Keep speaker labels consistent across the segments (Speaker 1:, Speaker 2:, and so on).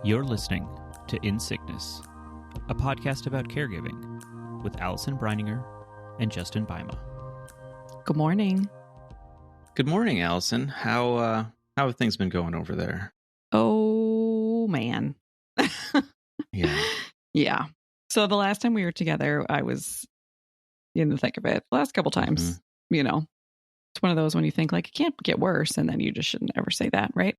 Speaker 1: You're listening to In Sickness, a podcast about caregiving with Allison Breininger and Justin Bima.
Speaker 2: Good morning.
Speaker 3: Good morning, Allison. How have things been going over there?
Speaker 2: Oh, man.
Speaker 3: Yeah.
Speaker 2: Yeah. So the last time we were together, I was in the thick of it. The last couple times, it's one of those when you think like it can't get worse, and then you just shouldn't ever say that, right?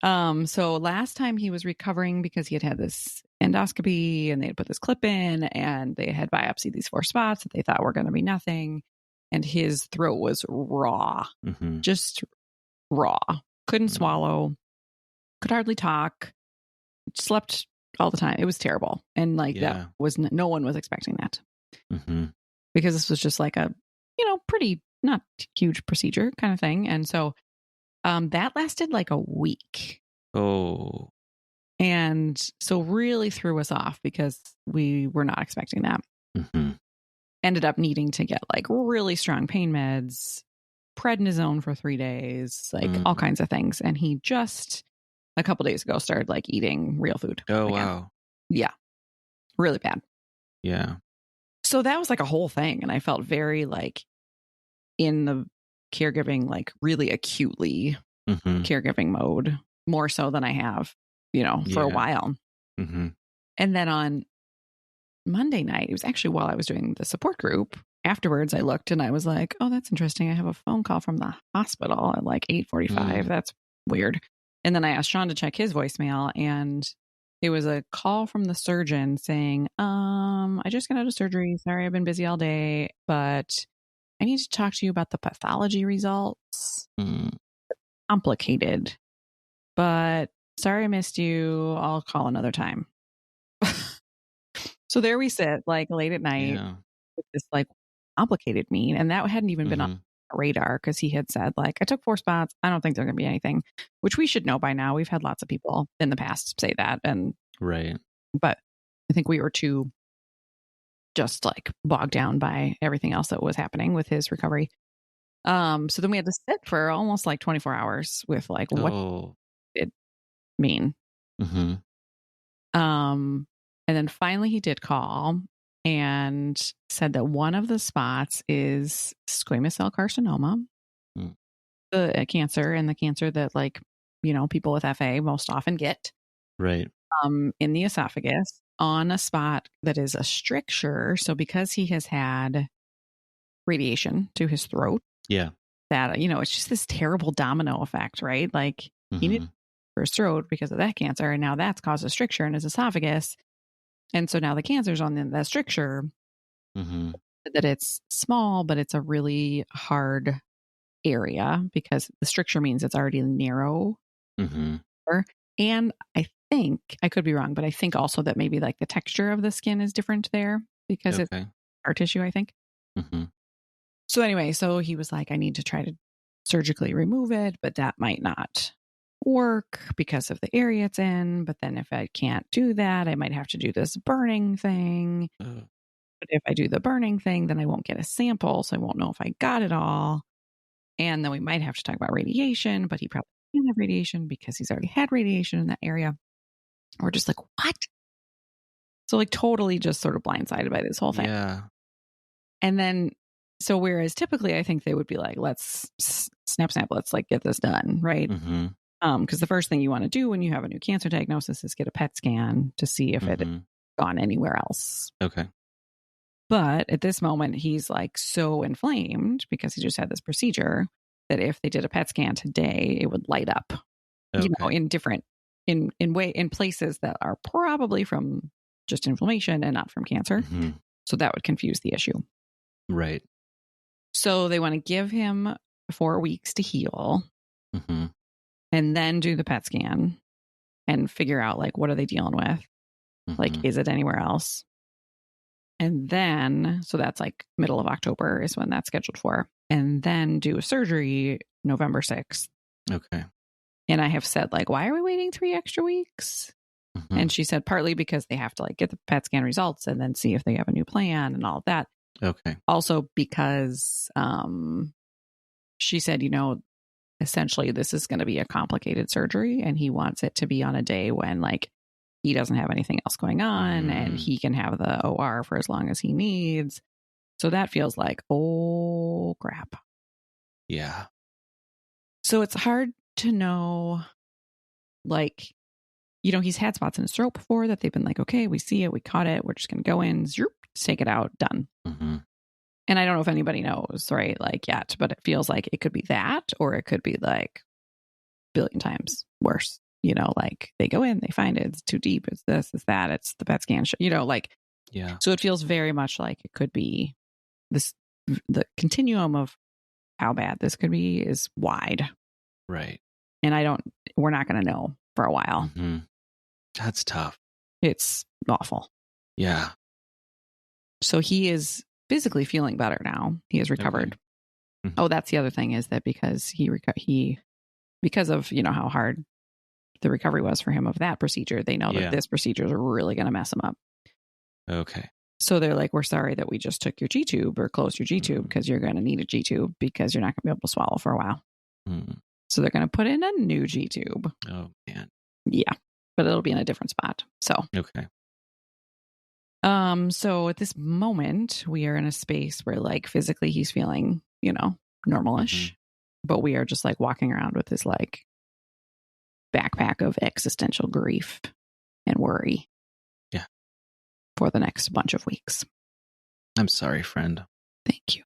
Speaker 2: So last time he was recovering because he had this endoscopy and they had put this clip in and they had biopsied these 4 spots that they thought were going to be nothing. And his throat was raw, just raw. Couldn't swallow, could hardly talk, slept all the time. It was terrible. And that was, no one was expecting that because this was just like a, pretty not huge procedure kind of thing. And so that lasted like a week.
Speaker 3: Oh.
Speaker 2: And so really threw us off because we were not expecting that. Ended up needing to get like really strong pain meds, prednisone for 3 days, like all kinds of things. And he just a couple days ago started like eating real food.
Speaker 3: Oh,
Speaker 2: again.
Speaker 3: wow.
Speaker 2: Yeah. Really bad.
Speaker 3: Yeah.
Speaker 2: So that was like a whole thing. And I felt very like in the caregiving, like really acutely caregiving mode, more so than I have, for a while. And then on Monday night, it was actually while I was doing the support group. Afterwards, I looked and I was like, oh, that's interesting. I have a phone call from the hospital at like 8:45. That's weird. And then I asked Sean to check his voicemail, and it was a call from the surgeon saying, I just got out of surgery. Sorry, I've been busy all day, but I need to talk to you about the pathology results. Complicated, but sorry I missed you. I'll call another time. So there we sit, like late at night with this like complicated mean. And that hadn't even been on our radar because he had said like, I took 4 spots. I don't think there's going to be anything, which we should know by now. We've had lots of people in the past say that. And but I think we were too just like bogged down by everything else that was happening with his recovery. So then we had to sit for almost like 24 hours with like, what did it mean? And then finally he did call and said that one of the spots is squamous cell carcinoma, the cancer, and the cancer that like, people with FA most often get.
Speaker 3: Right.
Speaker 2: In the esophagus on a spot that is a stricture. So because he has had radiation to his throat, that, it's just this terrible domino effect, right? Like he needed for his throat because of that cancer. And now that's caused a stricture in his esophagus. And so now the cancer's on the stricture, that it's small, but it's a really hard area because the stricture means it's already narrow. And I think, I could be wrong, but I think also that maybe like the texture of the skin is different there because it's hard tissue, I think. So anyway, so he was like, I need to try to surgically remove it, but that might not work because of the area it's in. But then if I can't do that, I might have to do this burning thing. But if I do the burning thing, then I won't get a sample. So I won't know if I got it all. And then we might have to talk about radiation, but he probably can't have radiation because he's already had radiation in that area. We're just like, what? So like totally just sort of blindsided by this whole thing.
Speaker 3: Yeah.
Speaker 2: And then, so whereas typically I think they would be like, let's snap, let's like get this done. Right. Because the first thing you want to do when you have a new cancer diagnosis is get a PET scan to see if it had gone anywhere else.
Speaker 3: Okay.
Speaker 2: But at this moment, he's like so inflamed because he just had this procedure that if they did a PET scan today, it would light up, in different, in places that are probably from just inflammation and not from cancer. So that would confuse the issue.
Speaker 3: Right.
Speaker 2: So they want to give him 4 weeks to heal. And then do the PET scan and figure out like, what are they dealing with? Like, is it anywhere else? And then, so that's like middle of October is when that's scheduled for. And then do a surgery November 6th.
Speaker 3: Okay.
Speaker 2: And I have said like, why are we waiting 3 extra weeks? And she said partly because they have to like get the PET scan results and then see if they have a new plan and all of that.
Speaker 3: Okay.
Speaker 2: Also because she said, essentially this is going to be a complicated surgery and he wants it to be on a day when like he doesn't have anything else going on and he can have the OR for as long as he needs. So that feels like, oh, crap.
Speaker 3: Yeah.
Speaker 2: So it's hard to know, like, you know, he's had spots in his throat before that they've been like, okay, we see it, we caught it, we're just going to go in, zoop, take it out, done.
Speaker 3: Mm-hmm.
Speaker 2: And I don't know if anybody knows, right, like, yet, but it feels like it could be that, or it could be like a billion times worse. You know, like they go in, they find it, it's too deep, it's this, it's that, it's the PET scan, you know, like,
Speaker 3: yeah.
Speaker 2: So it feels very much like it could be this, the continuum of how bad this could be is wide.
Speaker 3: Right.
Speaker 2: And we're not going to know for a while.
Speaker 3: Mm-hmm. That's tough.
Speaker 2: It's awful.
Speaker 3: Yeah.
Speaker 2: So he is physically feeling better now. He has recovered.
Speaker 3: Okay. Mm-hmm.
Speaker 2: Oh, that's the other thing, is that because because of, you know, how hard the recovery was for him of that procedure, they know that this procedure is really going to mess him up.
Speaker 3: Okay.
Speaker 2: So they're like, we're sorry that we just took your G-tube or closed your G-tube because you're going to need a G-tube because you're not going to be able to swallow for a while.
Speaker 3: Mm.
Speaker 2: So they're going to put in a new G-tube.
Speaker 3: Oh, man.
Speaker 2: Yeah. But it'll be in a different spot. So.
Speaker 3: Okay.
Speaker 2: So at this moment, we are in a space where, like, physically he's feeling, you know, normalish, but we are just like walking around with this like backpack of existential grief and worry.
Speaker 3: Yeah.
Speaker 2: For the next bunch of weeks.
Speaker 3: I'm sorry, friend.
Speaker 2: Thank you.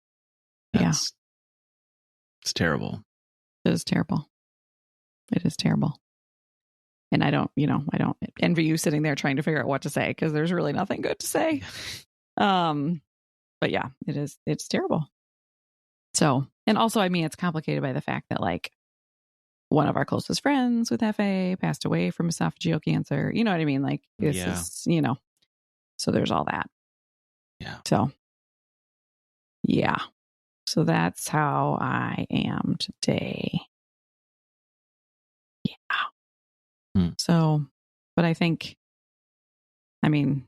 Speaker 3: It's terrible.
Speaker 2: It is terrible. It is terrible. And I don't envy you sitting there trying to figure out what to say, because there's really nothing good to say. But yeah, it's terrible. So, and also, I mean, it's complicated by the fact that, like, one of our closest friends with FA passed away from esophageal cancer. You know what I mean? Like, this is, you know, so there's all that.
Speaker 3: Yeah.
Speaker 2: So, yeah. So that's how I am today. Yeah. So, but I think, I mean,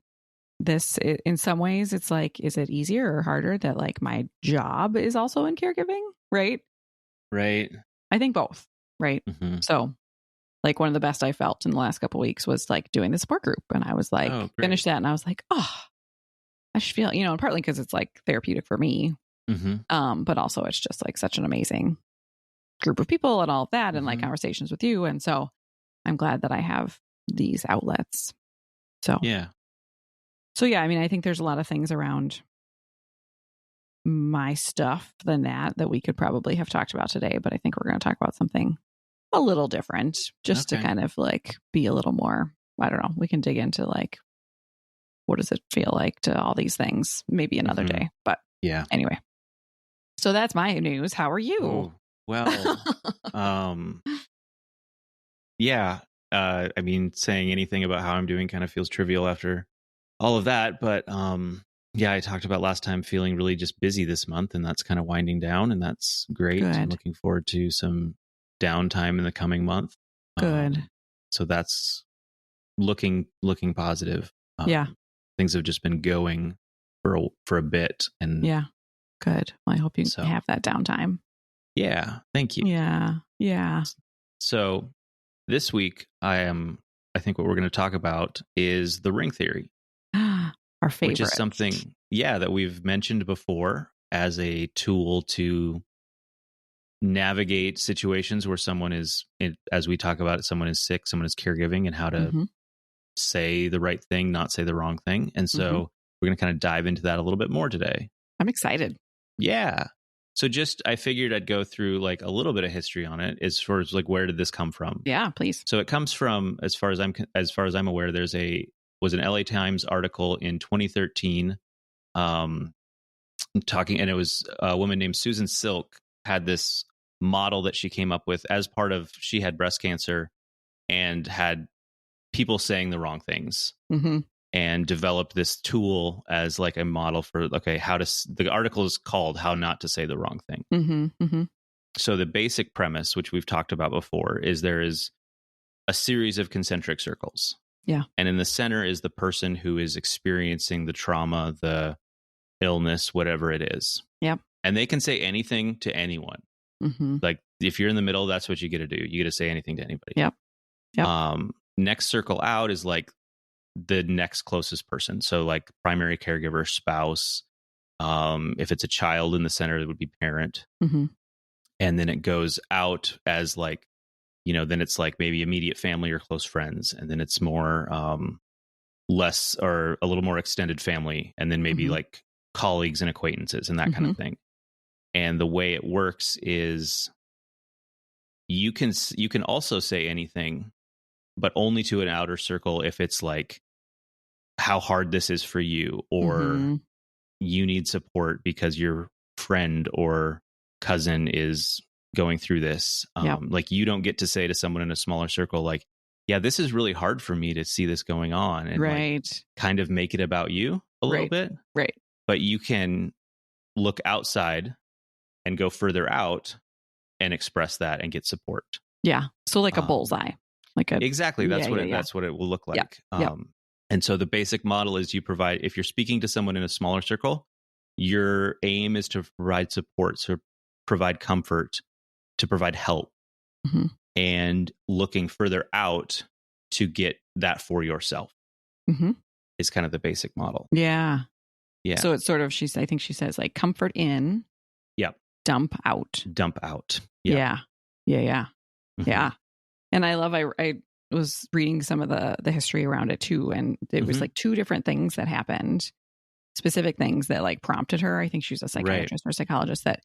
Speaker 2: this, in some ways, it's like, is it easier or harder that, like, my job is also in caregiving? Right.
Speaker 3: Right.
Speaker 2: I think both. Right.
Speaker 3: Mm-hmm.
Speaker 2: So, like, one of the best I felt in the last couple of weeks was like doing the support group. And I was like, finished that. And I was like, oh, I should feel, you know, partly because it's like therapeutic for me.
Speaker 3: Mm-hmm.
Speaker 2: But also it's just like such an amazing group of people and all of that, and like conversations with you. And so I'm glad that I have these outlets. So, yeah, I mean, I think there's a lot of things around my stuff than that we could probably have talked about today, but I think we're going to talk about something a little different, just to kind of like be a little more, I don't know, we can dig into like, what does it feel like to all these things, maybe another day. But
Speaker 3: yeah,
Speaker 2: anyway, so that's my news. How are you?
Speaker 3: Oh, well, yeah, I mean, saying anything about how I'm doing kind of feels trivial after all of that, but yeah, I talked about last time feeling really just busy this month, and that's kind of winding down, and that's great.
Speaker 2: Good.
Speaker 3: I'm looking forward to some downtime in the coming month.
Speaker 2: Good.
Speaker 3: So that's looking positive.
Speaker 2: Yeah.
Speaker 3: Things have just been going for a bit, and
Speaker 2: yeah, good. Well, I hope you have that downtime.
Speaker 3: Yeah, thank you.
Speaker 2: Yeah.
Speaker 3: So this week, I think what we're going to talk about is the ring theory.
Speaker 2: Our favorite.
Speaker 3: Which is something, that we've mentioned before as a tool to navigate situations where someone is, as we talk about it, someone is sick, someone is caregiving, and how to say the right thing, not say the wrong thing. And so we're going to kind of dive into that a little bit more today.
Speaker 2: I'm excited.
Speaker 3: Yeah. So I figured I'd go through like a little bit of history on it as far as like, where did this come from?
Speaker 2: Yeah, please.
Speaker 3: So it comes from, as far as I'm aware, was an LA Times article in 2013 talking, and it was a woman named Susan Silk had this model that she came up with as part of, she had breast cancer and had people saying the wrong things, and developed this tool as like a model for, okay, the article is called How Not to Say the Wrong Thing. So the basic premise, which we've talked about before, is there is a series of concentric circles.
Speaker 2: Yeah.
Speaker 3: And in the center is the person who is experiencing the trauma, the illness, whatever it is.
Speaker 2: Yep.
Speaker 3: And they can say anything to anyone. Like, if you're in the middle, that's what you get to do. You get to say anything to anybody.
Speaker 2: Yep.
Speaker 3: Next circle out is like the next closest person. So like primary caregiver, spouse. If it's a child in the center, it would be parent.
Speaker 2: Mm-hmm.
Speaker 3: And then it goes out as like, then it's like maybe immediate family or close friends. And then it's more less or a little more extended family. And then maybe like colleagues and acquaintances and that kind of thing. And the way it works is you can also say anything, but only to an outer circle if it's like how hard this is for you, or you need support because your friend or cousin is going through this. Like you don't get to say to someone in a smaller circle, like, yeah, this is really hard for me to see this going on, and like kind of make it about you a little bit.
Speaker 2: Right.
Speaker 3: But you can look outside and go further out and express that and get support.
Speaker 2: Yeah. So like a bullseye.
Speaker 3: Exactly. That's that's what it will look like. And so the basic model is you provide, if you're speaking to someone in a smaller circle, your aim is to provide support, to provide comfort, to provide help, and looking further out to get that for yourself is kind of the basic model.
Speaker 2: Yeah.
Speaker 3: Yeah.
Speaker 2: So it's sort of, I think she says like comfort in.
Speaker 3: Yep.
Speaker 2: Dump out.
Speaker 3: Dump out.
Speaker 2: Yep. Yeah. Yeah. And I love, I was reading some of the history around it too. And it was like two different things that happened, specific things that like prompted her. I think she's a psychiatrist or psychologist that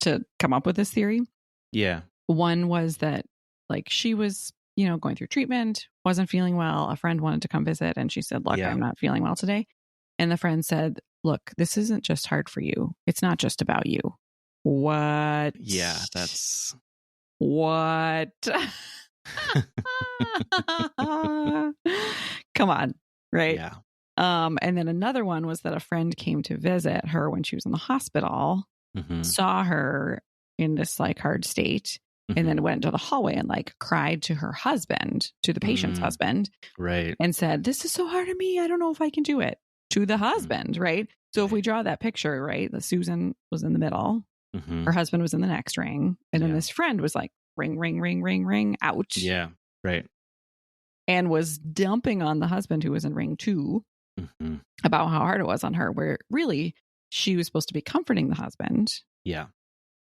Speaker 2: to come up with this theory.
Speaker 3: Yeah.
Speaker 2: One was that like she was, going through treatment, wasn't feeling well. A friend wanted to come visit and she said, look, I'm not feeling well today. And the friend said, look, this isn't just hard for you. It's not just about you. What?
Speaker 3: Yeah, that's...
Speaker 2: What? Come on. Right.
Speaker 3: Yeah.
Speaker 2: And then another one was that a friend came to visit her when she was in the hospital, saw her in this like hard state, and then went into the hallway and like cried to her husband, to the patient's husband.
Speaker 3: Right.
Speaker 2: And said, this is so hard on me. I don't know if I can do it, to the husband. Right. So if we draw that picture, right, the Susan was in the middle, her husband was in the next ring. And then this friend was like, ring, ring, ring, ring, ring, ouch.
Speaker 3: Yeah. Right.
Speaker 2: And was dumping on the husband who was in ring 2 about how hard it was on her, where really she was supposed to be comforting the husband.
Speaker 3: Yeah.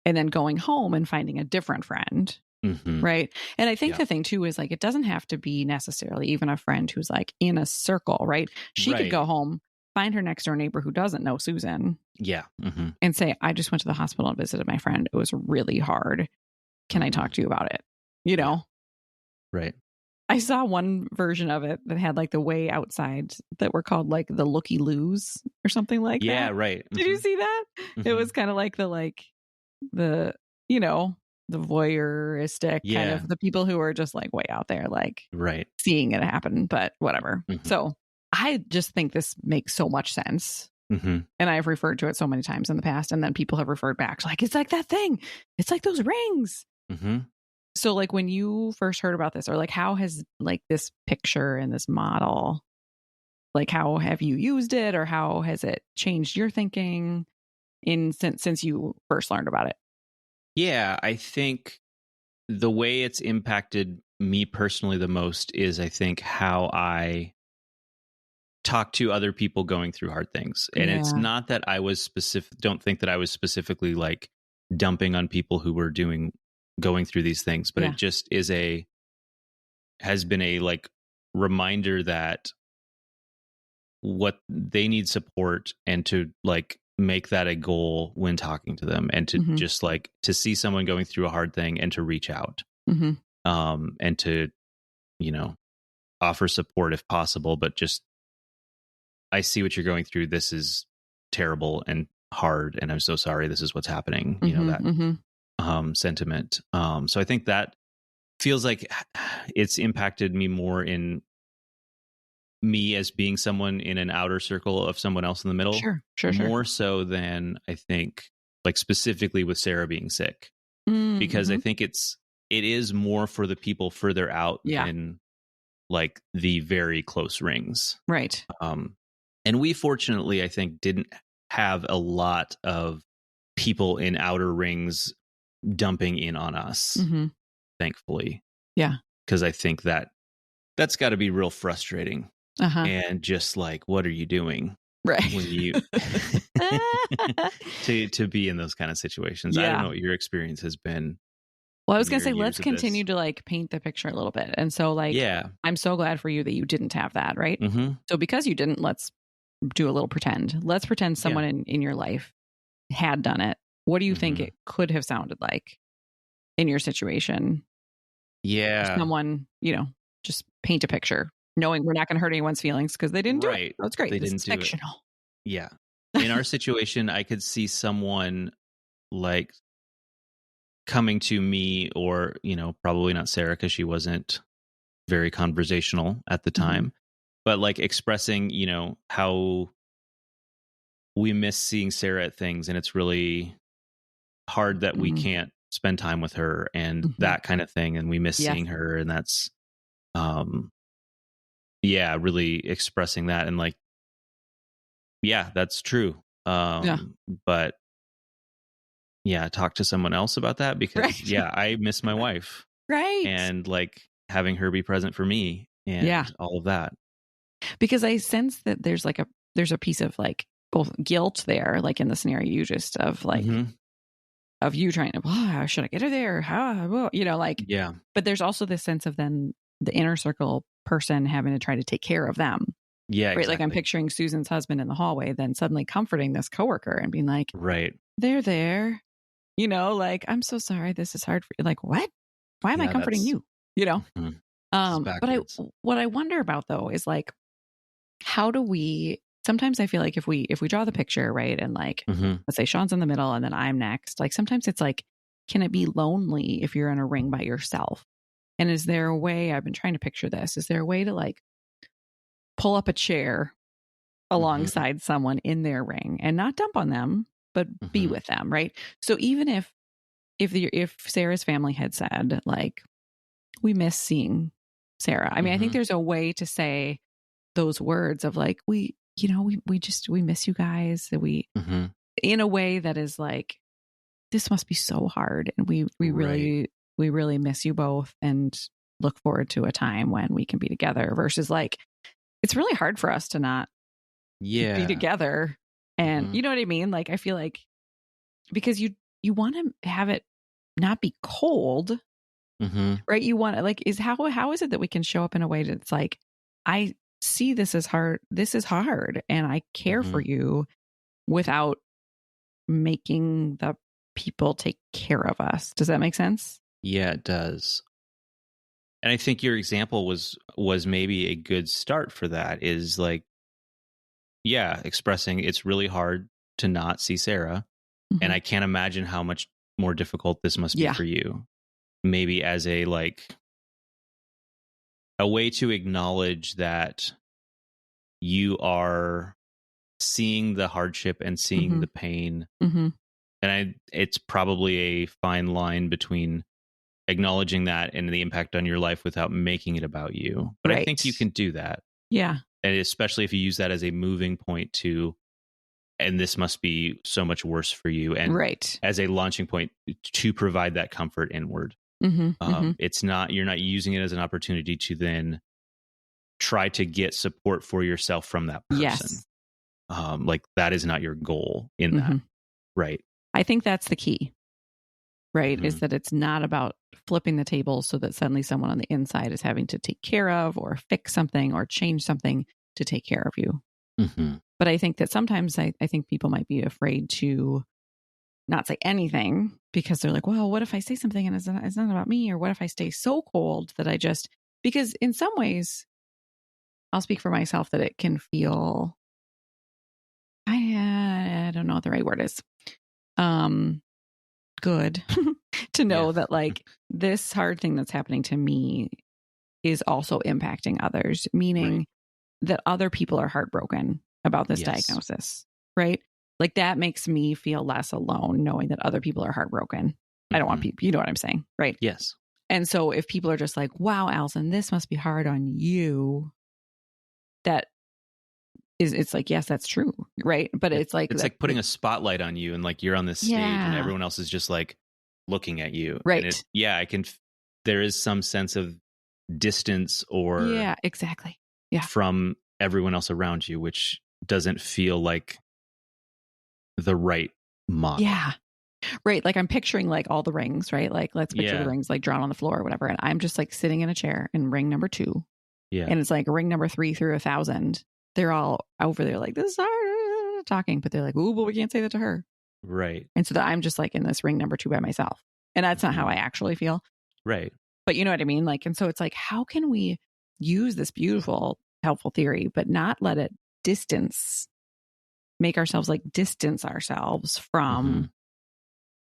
Speaker 2: And then going home and finding a different friend. Right. And I think the thing too is like, it doesn't have to be necessarily even a friend who's like in a circle, right? She could go home, find her next door neighbor who doesn't know Susan.
Speaker 3: Yeah.
Speaker 2: And say, I just went to the hospital and visited my friend. It was really hard. Can I talk to you about it?
Speaker 3: Right.
Speaker 2: I saw one version of it that had like the way outside that were called like the looky loos or something like that.
Speaker 3: Yeah, right.
Speaker 2: Did you see that? It was kind of like the voyeuristic kind of the people who are just like way out there, like seeing it happen, but whatever. So I just think this makes so much sense. And I've referred to it so many times in the past. And then people have referred back to like, it's like that thing. It's like those rings. So like when you first heard about this, or like how has like this picture and this model, like how have you used it, or how has it changed your thinking since you first learned about it?
Speaker 3: Yeah, I think the way it's impacted me personally the most is I think how I talk to other people going through hard things. And it's not that I was don't think that I was specifically like dumping on people who were going through these things, but it just has been a like reminder that what they need support, and to like make that a goal when talking to them, and to just like to see someone going through a hard thing and to reach out and to offer support if possible, but just, I see what you're going through, this is terrible and hard and I'm so sorry, this is what's happening, that sentiment. So I think that feels like it's impacted me more in me as being someone in an outer circle of someone else in the middle.
Speaker 2: Sure.
Speaker 3: More so than I think like specifically with Sarah being sick, because I think it is more for the people further out than like the very close rings.
Speaker 2: Right.
Speaker 3: And we fortunately, I think, didn't have a lot of people in outer rings dumping in on us, thankfully.
Speaker 2: Yeah.
Speaker 3: Because I think that's got to be real frustrating. and just like, what are you doing?
Speaker 2: Right.
Speaker 3: When you to be in those kind of situations. I don't know what your experience has been.
Speaker 2: Well, I was going to say, let's continue to like paint the picture a little bit. And so like, I'm so glad for you that you didn't have that. Right. Mm-hmm. So because you didn't, let's do a little pretend. Let's pretend someone in your life had done it. What do you think it could have sounded like in your situation?
Speaker 3: Yeah.
Speaker 2: Someone, just paint a picture, knowing we're not going to hurt anyone's feelings because they didn't do it. That's great. This is fictional.
Speaker 3: Yeah. In our situation, I could see someone like coming to me, or, probably not Sarah because she wasn't very conversational at the time, but like expressing, how we miss seeing Sarah at things, and it's really hard that we can't spend time with her and that kind of thing. And we miss seeing her, and that's, really expressing that. And like, that's true. But talk to someone else about that because I miss my wife.
Speaker 2: Right.
Speaker 3: And like having her be present for me and all of that.
Speaker 2: Because I sense that there's a piece of like both guilt there, like in the scenario you just of like, of you trying to, should I get her there? How, but there's also this sense of then the inner circle person having to try to take care of them.
Speaker 3: Yeah.
Speaker 2: Right.
Speaker 3: Exactly.
Speaker 2: Like I'm picturing Susan's husband in the hallway, then suddenly comforting this coworker and being like,
Speaker 3: right.
Speaker 2: They're there, like, I'm so sorry. This is hard for you. Like, what? Why am I comforting you? But what I wonder about though, is like, how do we, sometimes I feel like if we draw the picture, right. And like, let's say Sean's in the middle and then I'm next, like sometimes it's like, can it be lonely if you're in a ring by yourself? And is there a way, I've been trying to picture this, is there a way to like pull up a chair alongside someone in their ring and not dump on them, but be with them, right? So even if Sarah's family had said like, we miss seeing Sarah, I mean, I think there's a way to say those words of like, we miss you guys, that we in a way that is like, this must be so hard, and we really miss you both and look forward to a time when we can be together, versus like, it's really hard for us to not be together. And you know what I mean? Like, I feel like because you want to have it not be cold, right? You want to like, how is it that we can show up in a way that's like, I see this is hard. This is hard. And I care for you without making the people take care of us. Does that make sense?
Speaker 3: Yeah, it does. And I think your example was maybe a good start for that, is like, expressing it's really hard to not see Sarah. And I can't imagine how much more difficult this must be for you. Maybe as a way to acknowledge that you are seeing the hardship and seeing the pain. And it's probably a fine line between acknowledging that and the impact on your life without making it about you. But I think you can do that.
Speaker 2: Yeah.
Speaker 3: And especially if you use that as a moving point to, and this must be so much worse for you. And as a launching point to provide that comfort inward. It's not, you're not using it as an opportunity to then try to get support for yourself from that person. Like that is not your goal in that. Right.
Speaker 2: I think that's the key, right? Is that it's not about flipping the table so that suddenly someone on the inside is having to take care of or fix something or change something to take care of you. But I think that sometimes I think people might be afraid to not say anything because they're like, well, what if I say something and it's not about me? Or what if I stay so cold that I just, because in some ways, I'll speak for myself that it can feel, I don't know what the right word is. Good to know that like this hard thing that's happening to me is also impacting others, meaning that other people are heartbroken about this diagnosis, right? Like that makes me feel less alone knowing that other people are heartbroken. I don't want people, you know what I'm saying, right?
Speaker 3: Yes.
Speaker 2: And so if people are just like, wow, Allison, this must be hard on you, that is, it's like, yes, that's true, right? But it's like
Speaker 3: putting a spotlight on you and like you're on this stage and everyone else is just like looking at you.
Speaker 2: Right.
Speaker 3: And there is some sense of distance or
Speaker 2: exactly.
Speaker 3: From everyone else around you, which doesn't feel like the right model.
Speaker 2: Yeah. Right. Like I'm picturing like all the rings, right? Like let's picture the rings like drawn on the floor or whatever. And I'm just like sitting in a chair in ring number 2.
Speaker 3: Yeah.
Speaker 2: And it's like ring number 3 through 1,000. They're all over there like, this is our talking, but they're like, ooh, but we can't say that to her.
Speaker 3: Right.
Speaker 2: And so that I'm just like in this ring number 2 by myself. And that's not how I actually feel.
Speaker 3: Right.
Speaker 2: But you know what I mean? Like, and so it's like, how can we use this beautiful, helpful theory, but not let it make ourselves like distance ourselves from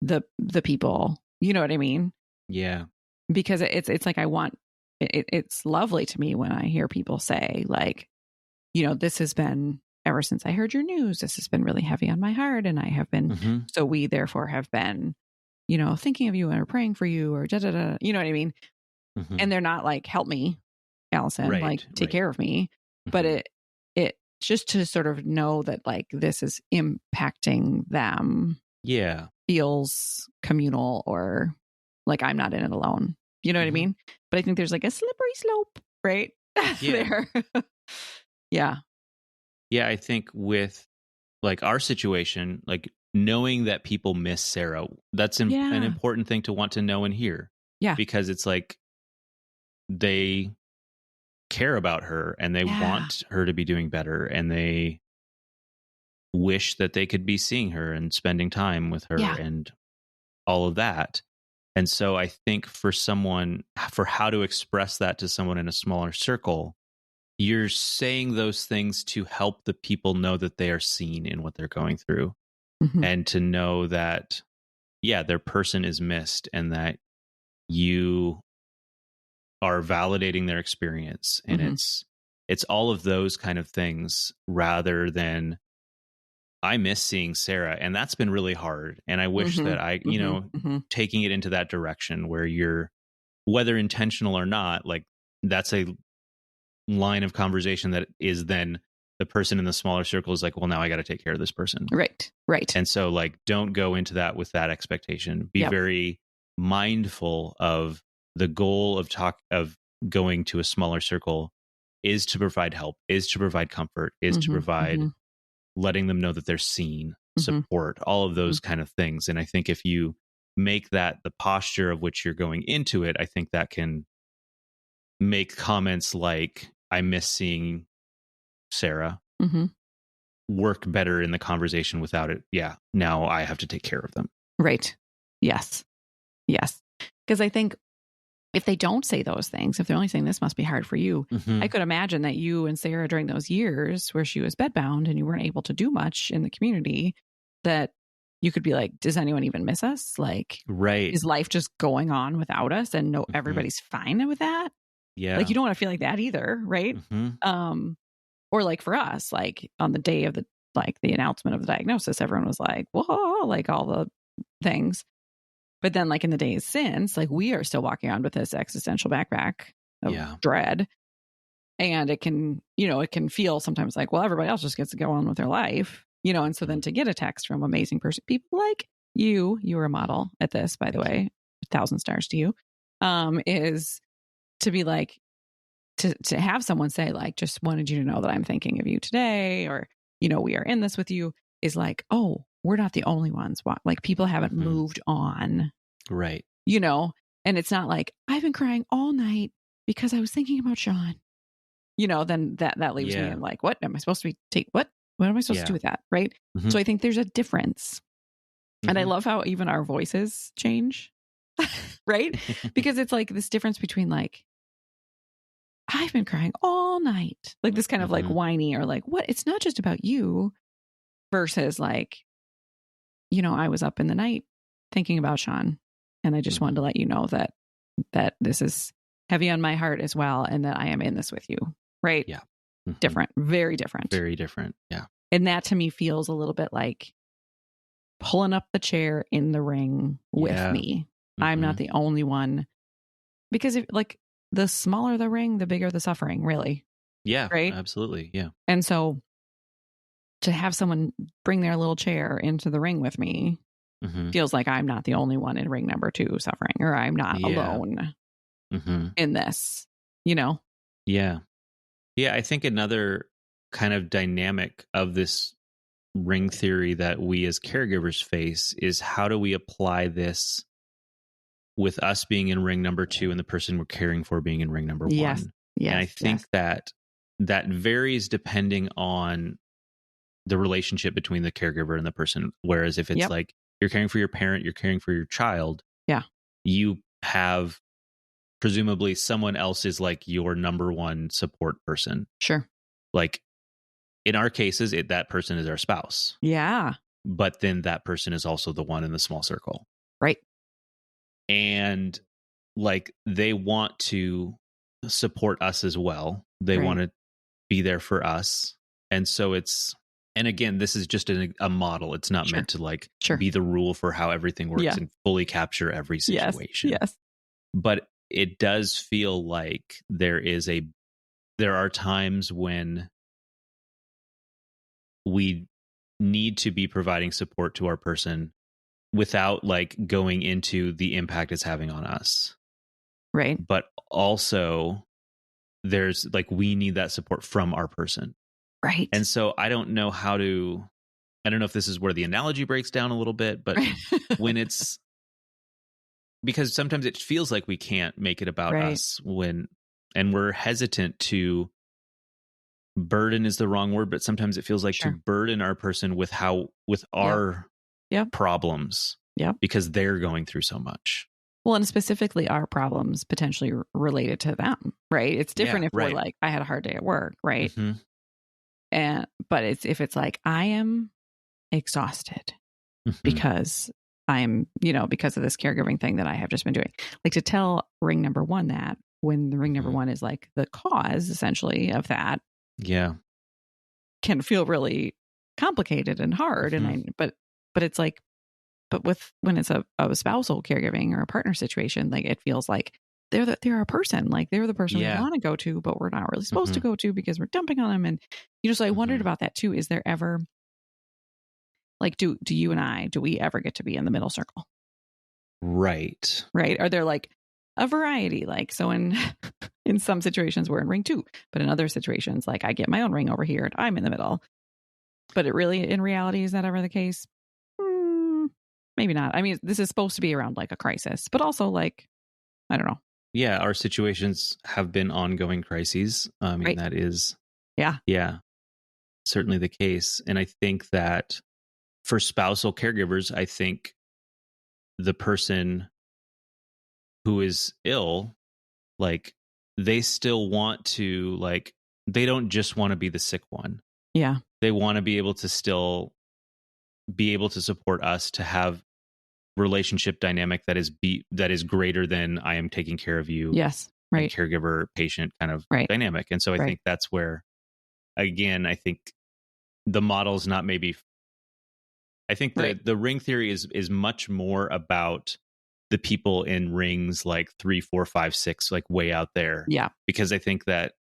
Speaker 2: the people, you know what I mean?
Speaker 3: Yeah.
Speaker 2: Because it's like, it's lovely to me when I hear people say like, you know, this has been ever since I heard your news, this has been really heavy on my heart. And I have been, so we therefore have been, you know, thinking of you and are praying for you or da, da, da, you know what I mean? And they're not like, help me, Allison, like take care of me. But it just to sort of know that like this is impacting them.
Speaker 3: Yeah.
Speaker 2: Feels communal or like I'm not in it alone. You know what I mean? But I think there's like a slippery slope, right?
Speaker 3: Yeah.
Speaker 2: There. Yeah.
Speaker 3: Yeah. I think with like our situation, like knowing that people miss Sarah, that's an important thing to want to know and hear.
Speaker 2: Yeah.
Speaker 3: Because it's like they care about her and they want her to be doing better and they wish that they could be seeing her and spending time with her and all of that. And so I think for how to express that to someone in a smaller circle, you're saying those things to help the people know that they are seen in what they're going through and to know that, their person is missed and that you are validating their experience. And it's all of those kind of things rather than I miss seeing Sarah. And that's been really hard. And I wish that I, taking it into that direction where you're, whether intentional or not, like that's a line of conversation that is then the person in the smaller circle is like, well, now I got to take care of this person.
Speaker 2: Right.
Speaker 3: And so like, don't go into that with that expectation. Be very mindful of the goal of going to a smaller circle is to provide help, is to provide comfort, is to provide letting them know that they're seen, support, all of those kind of things. And I think if you make that the posture of which you're going into it, I think that can make comments like, I miss seeing Sarah, work better in the conversation without it. Yeah, now I have to take care of them.
Speaker 2: Right. Yes. Because I think if they don't say those things, if they're only saying this must be hard for you, I could imagine that you and Sarah during those years where she was bedbound and you weren't able to do much in the community, that you could be like, does anyone even miss us? Like, is life just going on without us and no, everybody's fine with that?
Speaker 3: Yeah.
Speaker 2: Like, you don't want to feel like that either. Right. Or like for us, like on the day of the announcement of the diagnosis, everyone was like, whoa, like all the things. But then like in the days since, like we are still walking on with this existential backpack of dread. And it can, it can feel sometimes like, well, everybody else just gets to go on with their life, and so then to get a text from amazing person, people like you were a model at this, by the way, 1,000 stars to you, is to be like, to have someone say like, just wanted you to know that I'm thinking of you today, or, we are in this with you, is like, oh, we're not the only ones. Like people haven't moved on.
Speaker 3: Right.
Speaker 2: And it's not like I've been crying all night because I was thinking about Sean, then that leaves me in like, what am I supposed to be what am I supposed to do with that? Right. So I think there's a difference. And I love how even our voices change, right? Because it's like this difference between like, I've been crying all night, like this kind of like whiny or like, what? It's not just about you versus like, I was up in the night thinking about Sean, and I just wanted to let you know that this is heavy on my heart as well, and that I am in this with you. Right?
Speaker 3: Yeah.
Speaker 2: Different, very different.
Speaker 3: Very different. Yeah.
Speaker 2: And that to me feels a little bit like pulling up the chair in the ring with me. I'm not the only one, because if like the smaller the ring, the bigger the suffering, really.
Speaker 3: Yeah.
Speaker 2: Right.
Speaker 3: Absolutely. Yeah.
Speaker 2: And so to have someone bring their little chair into the ring with me feels like I'm not the only one in ring number 2 suffering, or I'm not alone in this,
Speaker 3: Yeah. Yeah. I think another kind of dynamic of this ring theory that we as caregivers face is, how do we apply this with us being in ring number 2 and the person we're caring for being in ring number 1?
Speaker 2: Yes.
Speaker 3: And I think that varies depending on the relationship between the caregiver and the person. Whereas if it's like you're caring for your parent, you're caring for your child, you have presumably someone else is like your number 1 support person.
Speaker 2: Sure.
Speaker 3: Like in our cases, that person is our spouse.
Speaker 2: Yeah.
Speaker 3: But then that person is also the one in the small circle.
Speaker 2: Right.
Speaker 3: And like they want to support us as well. They want to be there for us. And so and again, this is just a model. It's not meant to like be the rule for how everything works and fully capture every situation.
Speaker 2: Yes.
Speaker 3: But it does feel like there are times when we need to be providing support to our person without like going into the impact it's having on us.
Speaker 2: Right.
Speaker 3: But also there's like, we need that support from our person.
Speaker 2: Right.
Speaker 3: And so I don't know if this is where the analogy breaks down a little bit, but when it's, because sometimes it feels like we can't make it about us and we're hesitant to, burden is the wrong word, but sometimes it feels like to burden our person with our problems because they're going through so much.
Speaker 2: Well, and specifically our problems potentially related to them, right? It's different if we're like, I had a hard day at work, right? Mm-hmm. But if it's like, I am exhausted because I'm, because of this caregiving thing that I have just been doing. Like to tell ring number 1 that when the ring number 1 is like the cause essentially of that.
Speaker 3: Yeah.
Speaker 2: Can feel really complicated and hard. And but it's like, when it's a spousal caregiving or a partner situation, like it feels like they're a person, like they're the person we want to go to, but we're not really supposed to go to because we're dumping on them. And, so I wondered about that too. Is there ever, like, do you and I, do we ever get to be in the middle circle?
Speaker 3: Right.
Speaker 2: Right. Are there like a variety? Like, so in some situations we're in ring 2, but in other situations, like I get my own ring over here and I'm in the middle. But it really, in reality, is that ever the case? Maybe not. I mean, this is supposed to be around like a crisis, but also like, I don't know.
Speaker 3: Yeah. Our situations have been ongoing crises. I mean, that is, certainly the case. And I think that for spousal caregivers, I think the person who is ill, like they still want to, like, they don't just want to be the sick one.
Speaker 2: Yeah.
Speaker 3: They want to be able to still be able to support us to have relationship dynamic that is greater than I am taking care of you.
Speaker 2: Yes. Right.
Speaker 3: Caregiver patient kind of dynamic. And so I think that's where, again, I think the model's not maybe, I think the ring theory is much more about the people in rings like 3, 4, 5, 6, like way out there.
Speaker 2: Yeah.
Speaker 3: Because I think that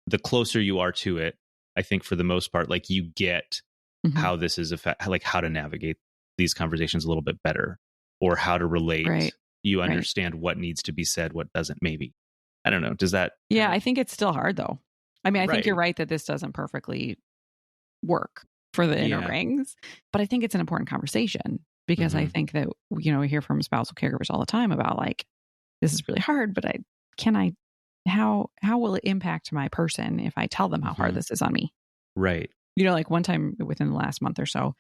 Speaker 3: the closer you are to it, I think for the most part, like you get how this is like how to navigate these conversations a little bit better, or how to relate. You understand what needs to be said, what doesn't, maybe. I don't know. Does that?
Speaker 2: Yeah, I think it's still hard though. I mean, I think you're right that this doesn't perfectly work for the inner rings, but I think it's an important conversation because I think that, we hear from spousal caregivers all the time about like, this is really hard, but how will it impact my person if I tell them how hard this is on me?
Speaker 3: Right.
Speaker 2: Like one time within the last month or so,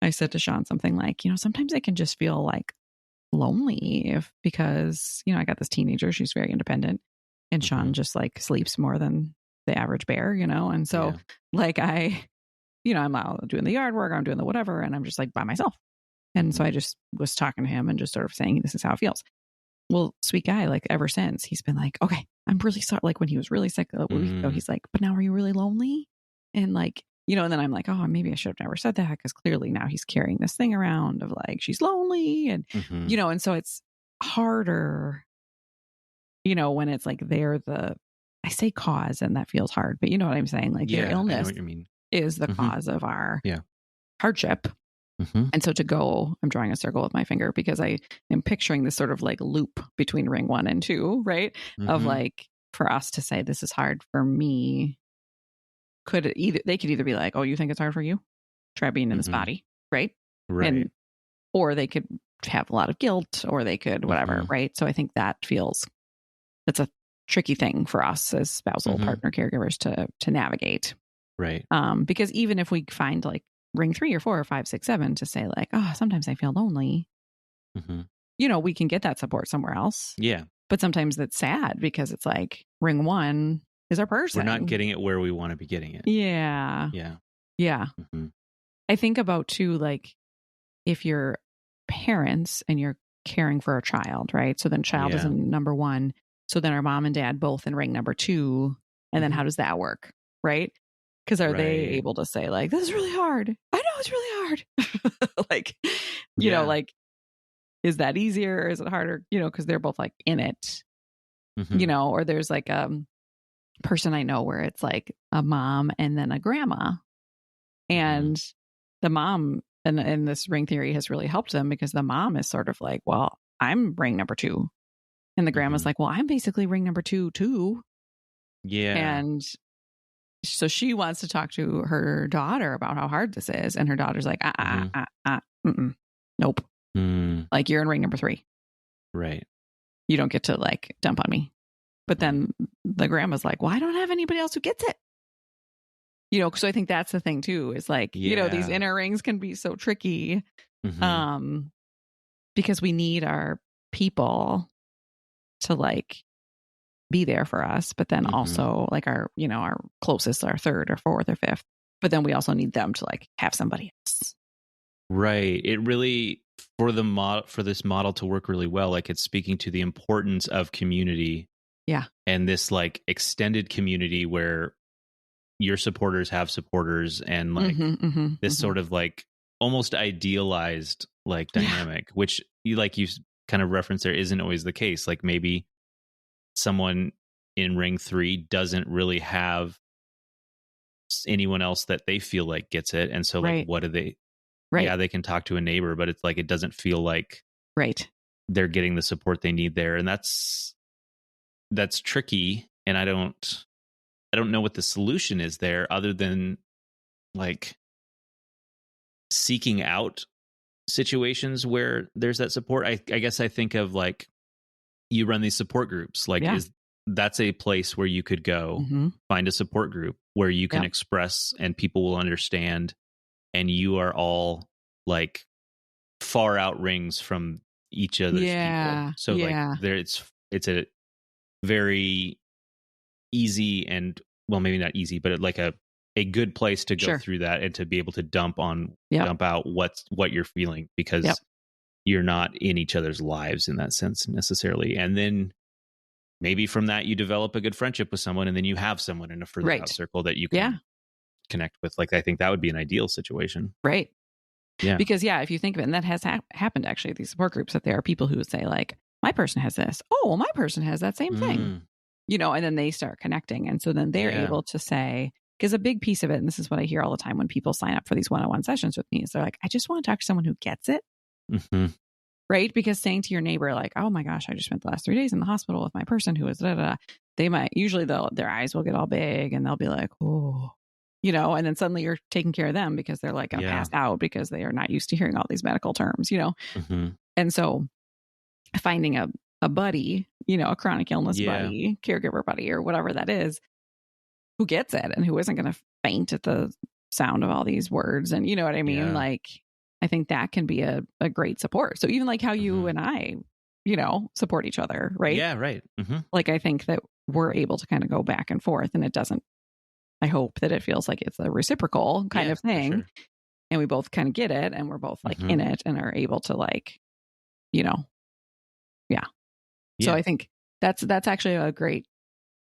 Speaker 2: I said to Sean something like, sometimes I can just feel like lonely because, I got this teenager, she's very independent, and Sean just like sleeps more than the average bear, and so like I'm out doing the yard work, I'm doing the whatever, and I'm just like by myself. And so I just was talking to him and just sort of saying, this is how it feels. Well, sweet guy, like ever since, he's been like, okay, I'm really sorry. Like when he was really sick a week ago, he's like, but now are you really lonely? And like, and then I'm like, oh, maybe I should have never said that, because clearly now he's carrying this thing around of like, she's lonely. And, and so it's harder, when it's like I say cause, and that feels hard, but you know what I'm saying? Like their illness
Speaker 3: I know what you mean.
Speaker 2: Is the cause of our hardship. And so I'm drawing a circle with my finger because I am picturing this sort of like loop between ring 1 and 2, right? Of like, for us to say, this is hard for me, they could either be like, oh, you think it's hard for you? Try being in this body, right?
Speaker 3: Right.
Speaker 2: Or they could have a lot of guilt, or they could whatever, right? So I think that's a tricky thing for us as spousal partner caregivers to navigate.
Speaker 3: Right.
Speaker 2: Because even if we find like ring 3 or 4 or 5, 6, 7 to say like, oh, sometimes I feel lonely, we can get that support somewhere else.
Speaker 3: Yeah.
Speaker 2: But sometimes that's sad because it's like ring 1 is our person.
Speaker 3: We're not getting it where we want to be getting it.
Speaker 2: Yeah.
Speaker 3: Yeah.
Speaker 2: Yeah. I think about too, like if you're parents and you're caring for a child, right? So then child is in number 1. So then our mom and dad both in ring number 2. And then how does that work? Right? Because are they able to say like, this is really hard. I know it's really hard. Like, you know, like, is that easier or is it harder? Because they're both like in it, or there's like person I know where it's like a mom and then a grandma, and the mom and this ring theory has really helped them because the mom is sort of like, well, I'm ring number 2, and the grandma's like, well, I'm basically ring number 2 too. Yeah. And so she wants to talk to her daughter about how hard this is, and her daughter's like, nope. Like, you're in ring number 3.
Speaker 3: Right.
Speaker 2: You don't get to like dump on me. But then the grandma's like, well, I don't have anybody else who gets it. So I think that's the thing too, is like, these inner rings can be so tricky because we need our people to like be there for us. But then also like our closest, our 3rd or 4th or 5th. But then we also need them to like have somebody else.
Speaker 3: Right. It really, for this model to work really well, like it's speaking to the importance of community.
Speaker 2: Yeah.
Speaker 3: And this like extended community where your supporters have supporters, and like this sort of like almost idealized like dynamic, which you kind of referenced there isn't always the case. Like maybe someone in ring 3 doesn't really have anyone else that they feel like gets it. And so like, what do they, yeah, they can talk to a neighbor, but it's like, it doesn't feel like they're getting the support they need there. And that's tricky. And I don't know what the solution is there other than like seeking out situations where there's that support. I guess I think of like, you run these support groups, like that's a place where you could go find a support group where you can express and people will understand, and you are all like far out rings from each other's people. So like there it's a very easy, and well, maybe not easy, but like a good place to go through that and to be able to dump out what you're feeling, because you're not in each other's lives in that sense necessarily. And then maybe from that you develop a good friendship with someone, and then you have someone in a further out circle that you can connect with. Like, I think that would be an ideal situation.
Speaker 2: Right.
Speaker 3: Yeah.
Speaker 2: Because if you think of it, and that has happened actually at these support groups, that there are people who would say like, my person has this. Oh, well, my person has that same thing. And then they start connecting. And so then they're able to say, because a big piece of it, and this is what I hear all the time when people sign up for these one-on-one sessions with me, is they're like, I just want to talk to someone who gets it. Right? Because saying to your neighbor, like, oh my gosh, I just spent the last 3 days in the hospital with my person who is they might, usually their eyes will get all big and they'll be like, oh, and then suddenly you're taking care of them because they're like passed out because they are not used to hearing all these medical terms, And so finding a buddy, a chronic illness buddy, caregiver buddy, or whatever that is, who gets it and who isn't going to faint at the sound of all these words. And you know what I mean? Like, I think that can be a great support. So even like how you and I, support each other, right?
Speaker 3: Yeah, right.
Speaker 2: Like, I think that we're able to kind of go back and forth, and it doesn't, I hope that it feels like it's a reciprocal kind of thing. Sure. And we both kind of get it, and we're both like in it and are able to like, So I think that's actually a great,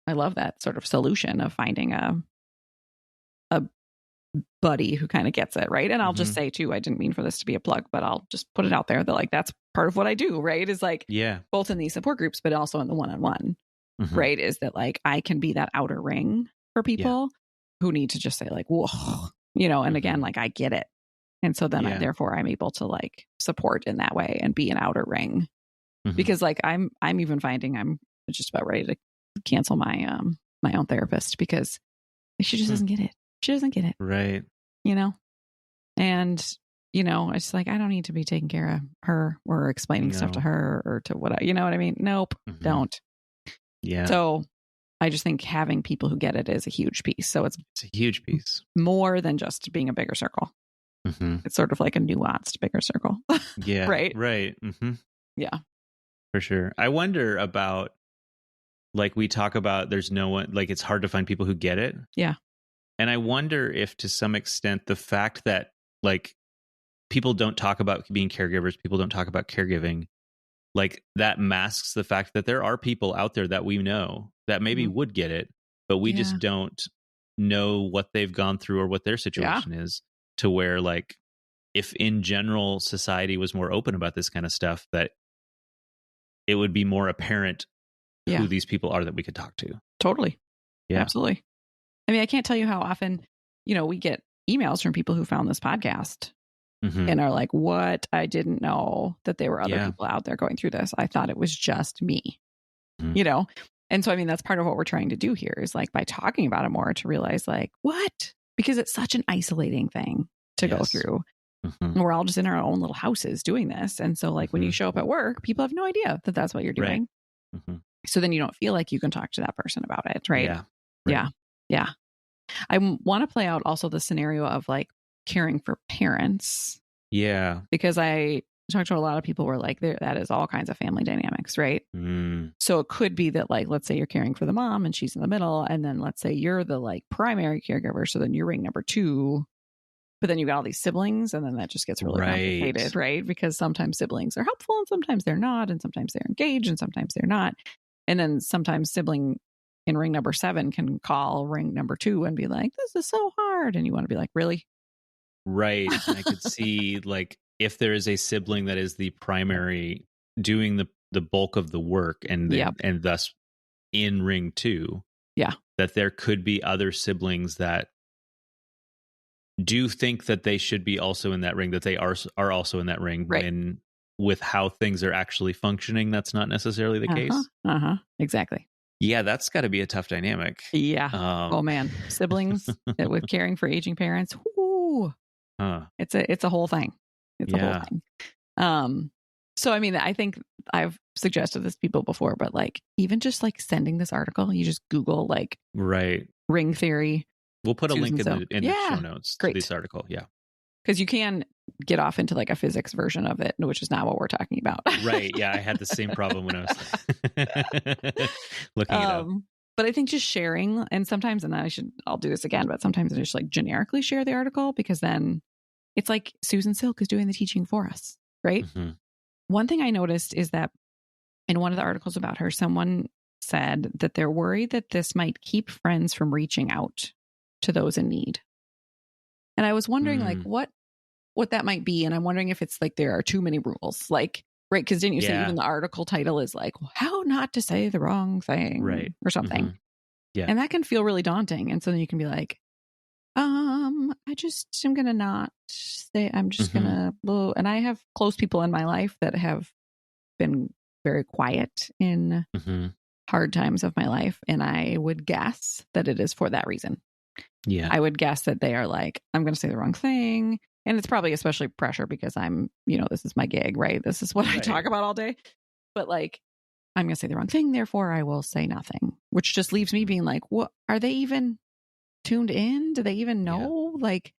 Speaker 2: I love that sort of solution of finding a buddy who kind of gets it, right? And I'll just say too, I didn't mean for this to be a plug, but I'll just put it out there that like that's part of what I do, right? Is like both in these support groups, but also in the one-on-one, right? Is that like I can be that outer ring for people who need to just say like, whoa, and again, like I get it. And so then therefore I'm able to like support in that way and be an outer ring. Because like I'm even finding I'm just about ready to cancel my my own therapist because she just doesn't get it. She doesn't get it.
Speaker 3: Right.
Speaker 2: You know? And, it's like, I don't need to be taking care of her or explaining stuff to her or to what you know what I mean? Nope, don't.
Speaker 3: Yeah.
Speaker 2: So I just think having people who get it is a huge piece. So it's
Speaker 3: a huge piece.
Speaker 2: More than just being a bigger circle. It's sort of like a nuanced bigger circle.
Speaker 3: Yeah.
Speaker 2: Right.
Speaker 3: Right.
Speaker 2: Yeah.
Speaker 3: For sure. I wonder about, like, we talk about there's no one, like, it's hard to find people who get it.
Speaker 2: Yeah.
Speaker 3: And I wonder if to some extent the fact that, like, people don't talk about being caregivers, people don't talk about caregiving, like, that masks the fact that there are people out there that we know that maybe would get it, but we just don't know what they've gone through or what their situation is, to where, like, if in general society was more open about this kind of stuff, that it would be more apparent who these people are that we could talk to.
Speaker 2: Totally.
Speaker 3: Yeah.
Speaker 2: Absolutely. I mean, I can't tell you how often, we get emails from people who found this podcast and are like, what? I didn't know that there were other people out there going through this. I thought it was just me, And so, I mean, that's part of what we're trying to do here is, like, by talking about it more, to realize, like, what? Because it's such an isolating thing to go through. We're all just in our own little houses doing this. And so, like, when you show up at work, people have no idea that that's what you're doing.
Speaker 3: Right.
Speaker 2: So then you don't feel like you can talk to that person about it. Right.
Speaker 3: Yeah. Right.
Speaker 2: Yeah. I want to play out also the scenario of, like, caring for parents.
Speaker 3: Yeah.
Speaker 2: Because I talked to a lot of people who are like, that is all kinds of family dynamics. Right. So it could be that, like, let's say you're caring for the mom and she's in the middle. And then let's say you're the, like, primary caregiver. So then you're ring number 2. But then you got all these siblings, and then that just gets really complicated, right? Because sometimes siblings are helpful and sometimes they're not, and sometimes they're engaged and sometimes they're not. And then sometimes sibling in ring number 7 can call ring number 2 and be like, this is so hard. And you want to be like, really?
Speaker 3: Right. I could see, like, if there is a sibling that is the primary doing the bulk of the work and thus in ring 2, that there could be other siblings that do think that they should be also in that ring, that they are also in that ring, when with how things are actually functioning, that's not necessarily the case.
Speaker 2: Exactly.
Speaker 3: Yeah, that's got to be a tough dynamic.
Speaker 2: Yeah. Oh man, siblings with caring for aging parents. Whoo. It's a whole thing. It's a whole thing. So I mean, I think I've suggested this to people before, but, like, even just, like, sending this article, you just Google, like, ring theory.
Speaker 3: We'll put a link in the show notes to this article. Yeah.
Speaker 2: Because you can get off into, like, a physics version of it, which is not what we're talking about.
Speaker 3: Right. Yeah. I had the same problem when I was looking it up.
Speaker 2: But I think just sharing, and sometimes, and I'll do this again, but sometimes I just, like, generically share the article, because then it's like Susan Silk is doing the teaching for us. Right. One thing I noticed is that in one of the articles about her, someone said that they're worried that this might keep friends from reaching out to those in need. And I was wondering, like, what that might be. And I'm wondering if it's like there are too many rules, like, right? Because didn't you say even the article title is like, how not to say the wrong thing,
Speaker 3: right,
Speaker 2: or something?
Speaker 3: Yeah.
Speaker 2: And that can feel really daunting. And so then you can be like, I just am going to not say, I'm just going to, and I have close people in my life that have been very quiet in hard times of my life. And I would guess that it is for that reason.
Speaker 3: Yeah.
Speaker 2: I would guess that they are like, I'm going to say the wrong thing. And it's probably especially pressure because I'm, this is my gig, right? This is what I talk about all day. But, like, I'm going to say the wrong thing. Therefore, I will say nothing, which just leaves me being like, what, are they even tuned in? Do they even know? Like,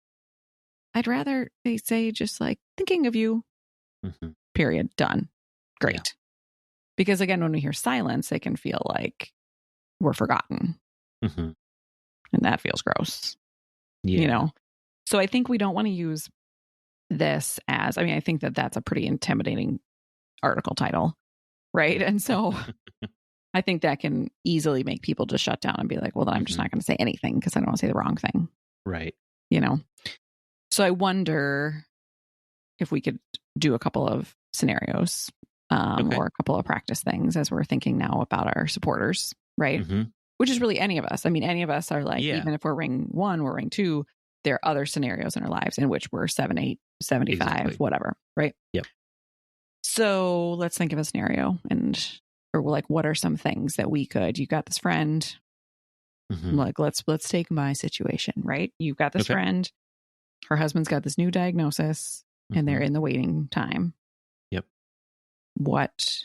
Speaker 2: I'd rather they say just, like, thinking of you, period, done. Great. Yeah. Because, again, when we hear silence, they can feel like we're forgotten. And that feels gross, So I think we don't want to use this as, I think that that's a pretty intimidating article title, right? And so I think that can easily make people just shut down and be like, well, then I'm just not going to say anything because I don't want to say the wrong thing.
Speaker 3: Right.
Speaker 2: So I wonder if we could do a couple of scenarios or a couple of practice things as we're thinking now about our supporters, right? Which is really any of us. Any of us are like, even if we're ring 1, we're ring 2, there are other scenarios in our lives in which we're 7, 8, 75, whatever. Right.
Speaker 3: Yep.
Speaker 2: So let's think of a scenario or like, what are some things that we could, you got this friend I'm like, let's take my situation, right? You've got this friend, her husband's got this new diagnosis, and they're in the waiting time.
Speaker 3: Yep.
Speaker 2: What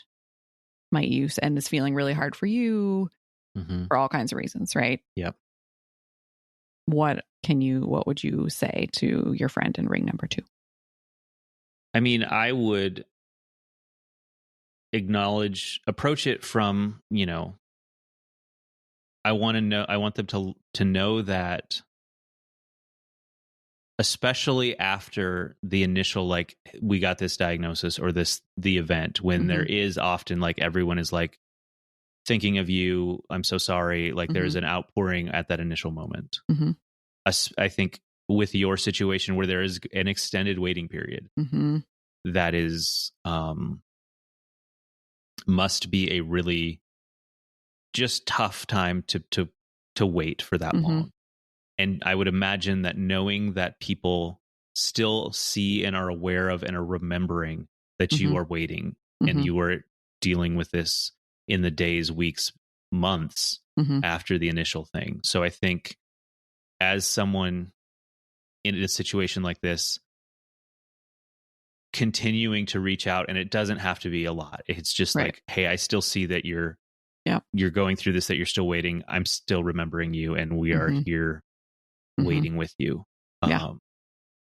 Speaker 2: might you, and it's feeling really hard for you for all kinds of reasons, right?
Speaker 3: Yep.
Speaker 2: What would you say to your friend in ring number 2?
Speaker 3: I mean, I would approach it from, I want them to know that, especially after the initial, like, we got this diagnosis or the event, when there is often, like, everyone is like thinking of you, I'm so sorry. Like, there's an outpouring at that initial moment. I think with your situation where there is an extended waiting period, that is, must be a really just tough time to wait for that long. And I would imagine that knowing that people still see and are aware of and are remembering that you are waiting and you are dealing with this in the days, weeks, months after the initial thing. So I think as someone in a situation like this, continuing to reach out, and it doesn't have to be a lot. It's just like, hey, I still see that you're going through this, that you're still waiting. I'm still remembering you, and we are here waiting with you.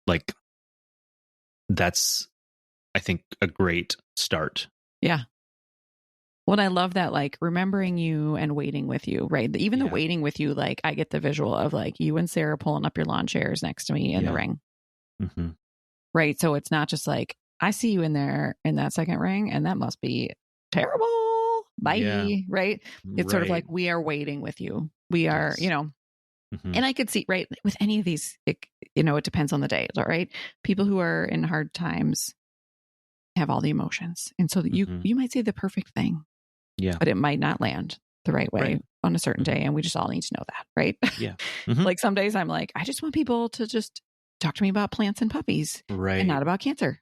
Speaker 3: Like, that's, I think, a great start.
Speaker 2: Yeah. Well, I love that, like, remembering you and waiting with you, right? Even the waiting with you, like, I get the visual of, like, you and Sarah pulling up your lawn chairs next to me in the ring. Right. So it's not just like, I see you in there in that second ring, and that must be terrible. Bye. Right. It's sort of like, we are waiting with you. We are, and I could see, right, with any of these, it depends on the day. Right. People who are in hard times have all the emotions. And so that you might say the perfect thing. Yeah. But it might not land the right way on a certain day. And we just all need to know that. Right.
Speaker 3: Yeah.
Speaker 2: Like, some days I'm like, I just want people to just talk to me about plants and puppies and not about cancer.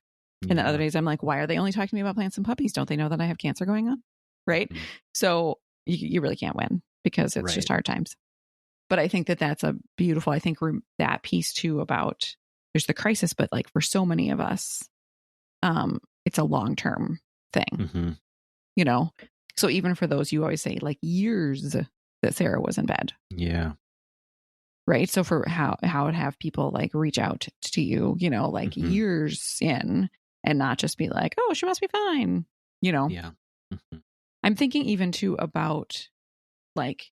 Speaker 2: And then other days I'm like, why are they only talking to me about plants and puppies? Don't they know that I have cancer going on? Right. So you really can't win, because it's just hard times. But I think that that's a beautiful, I think that piece too about, there's the crisis, but like for so many of us, it's a long-term thing, So even for those, you always say, like, years that Sarah was in bed.
Speaker 3: Yeah.
Speaker 2: Right. So for how would have people like reach out to you, like years in, and not just be like, oh, she must be fine.
Speaker 3: Yeah.
Speaker 2: I'm thinking even too about like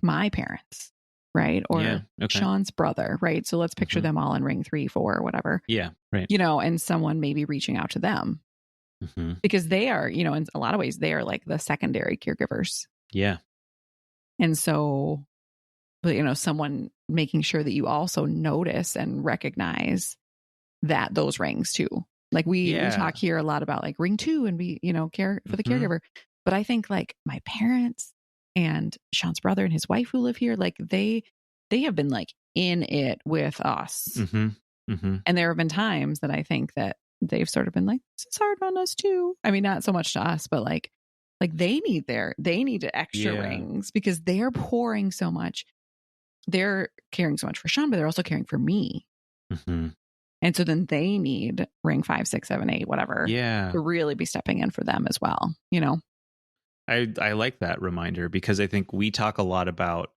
Speaker 2: my parents, right? Or Sean's brother, right? So let's picture them all in ring 3, 4, whatever.
Speaker 3: Yeah. Right.
Speaker 2: And someone maybe reaching out to them because they are, in a lot of ways, they are like the secondary caregivers.
Speaker 3: Yeah.
Speaker 2: And so, but, someone making sure that you also notice and recognize that those rings too. Like we talk here a lot about like ring 2 and we, care for the caregiver. But I think like my parents and Sean's brother and his wife who live here, like they have been like in it with us. And there have been times that I think that they've sort of been like, this is hard on us too. I mean, not so much to us, but like they need extra rings because they're pouring so much. They're caring so much for Sean, but they're also caring for me. And so then they need ring 5, 6, 7, 8, whatever.
Speaker 3: Yeah.
Speaker 2: To really be stepping in for them as well.
Speaker 3: I like that reminder because I think we talk a lot about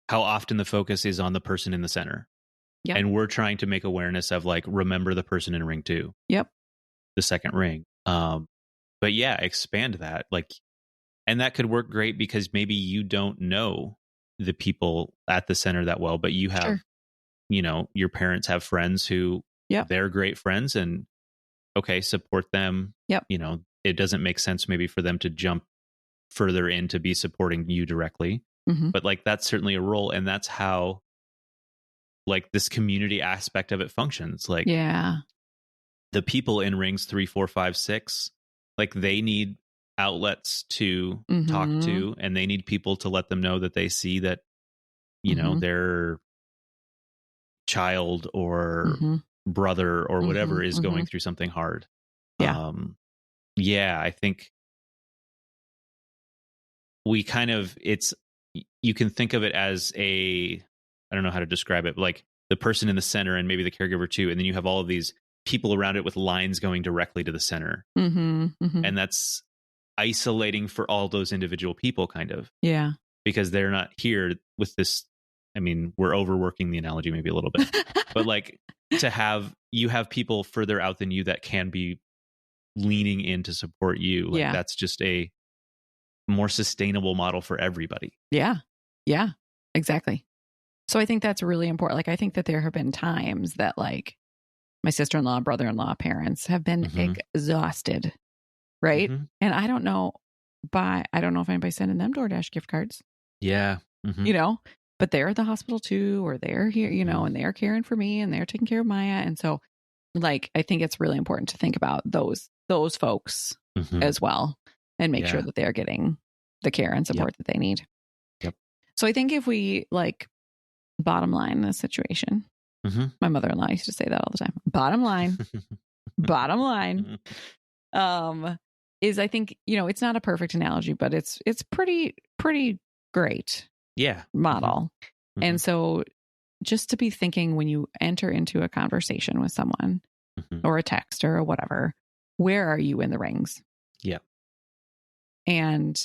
Speaker 3: how often the focus is on the person in the center.
Speaker 2: Yep.
Speaker 3: And we're trying to make awareness of like, remember the person in ring 2.
Speaker 2: Yep.
Speaker 3: The second ring. But yeah, expand that. Like, and that could work great because maybe you don't know the people at the center that well, but you have, your parents have friends who they're great friends and support them.
Speaker 2: Yep.
Speaker 3: It doesn't make sense maybe for them to jump further in to be supporting you directly, but like, that's certainly a role. And that's how like this community aspect of it functions. Like, the people in rings 3, 4, 5, 6, like they need outlets to talk to, and they need people to let them know that they see that, their child or brother or whatever is going through something hard. I think we kind of, it's, you can think of it as I don't know how to describe it, but like the person in the center and maybe the caregiver too. And then you have all of these people around it with lines going directly to the center. And that's isolating for all those individual people kind of.
Speaker 2: Yeah.
Speaker 3: Because they're not here with this. I mean, we're overworking the analogy maybe a little bit, but like you have people further out than you that can be leaning in to support you. Like that's just a more sustainable model for everybody.
Speaker 2: Yeah. Yeah, exactly. So I think that's really important. Like, I think that there have been times that like my sister-in-law, brother-in-law, parents have been exhausted. Right. And I don't know if anybody's sending them DoorDash gift cards.
Speaker 3: Yeah.
Speaker 2: You know, but they're at the hospital too, or they're here, you know, and they're caring for me and they're taking care of Maya. And so like, I think it's really important to think about those folks as well and make sure that they're getting the care and support that they need.
Speaker 3: Yep.
Speaker 2: So I think if we like bottom line the situation, my mother-in-law used to say that all the time. Bottom line, is I think, you know, it's not a perfect analogy, but it's pretty great.
Speaker 3: Yeah.
Speaker 2: Model. And so just to be thinking when you enter into a conversation with someone or a text or whatever, where are you in the rings?
Speaker 3: Yeah.
Speaker 2: And